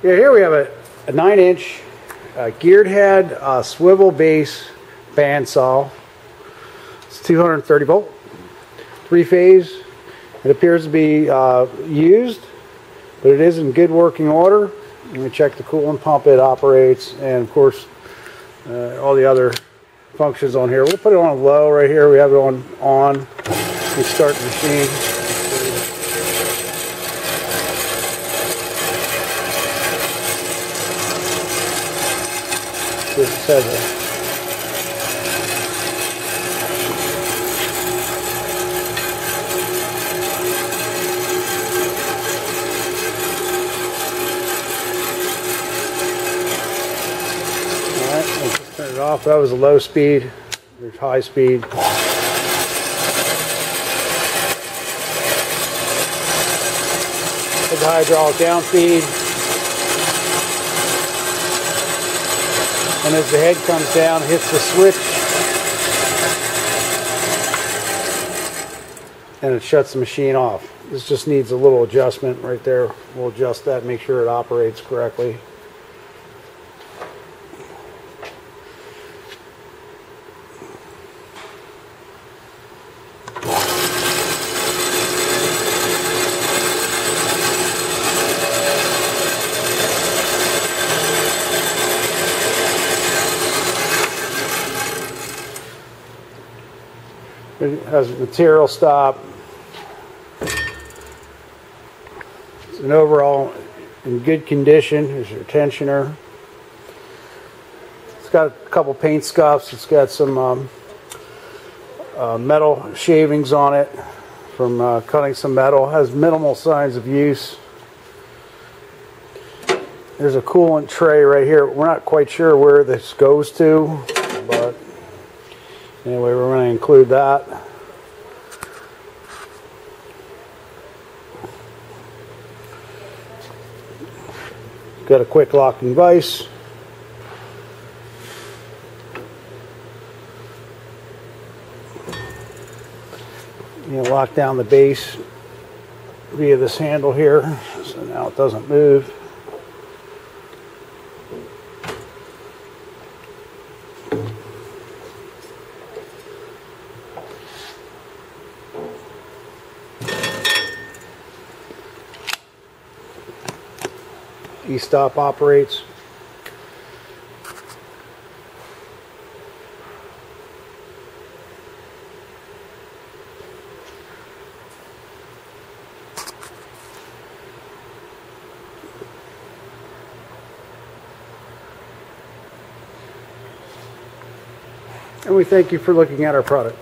Yeah, here we have a 9-inch geared head swivel base bandsaw. It's 230 volt, 3-phase. It appears to be used, but it is in good working order. We check the coolant pump, it operates, and of course all the other functions on here. We'll put it on low right here. We have it on. We start the machine. This says it. Alright, we'll just turn it off. That was a low speed. There's high speed. There's the hydraulic down feed. And as the head comes down, hits the switch, and it shuts the machine off. This just needs a little adjustment right there. We'll adjust that, make sure it operates correctly. It has a material stop. It's an overall in good condition. Here's your tensioner. It's got a couple paint scuffs. It's got some metal shavings on it from cutting some metal. It has minimal signs of use. There's a coolant tray right here. We're not quite sure where this goes to, but anyway, we're going to include that. Got a quick locking vise. You lock down the base via this handle here, so now it doesn't move. E-stop operates. And we thank you for looking at our product.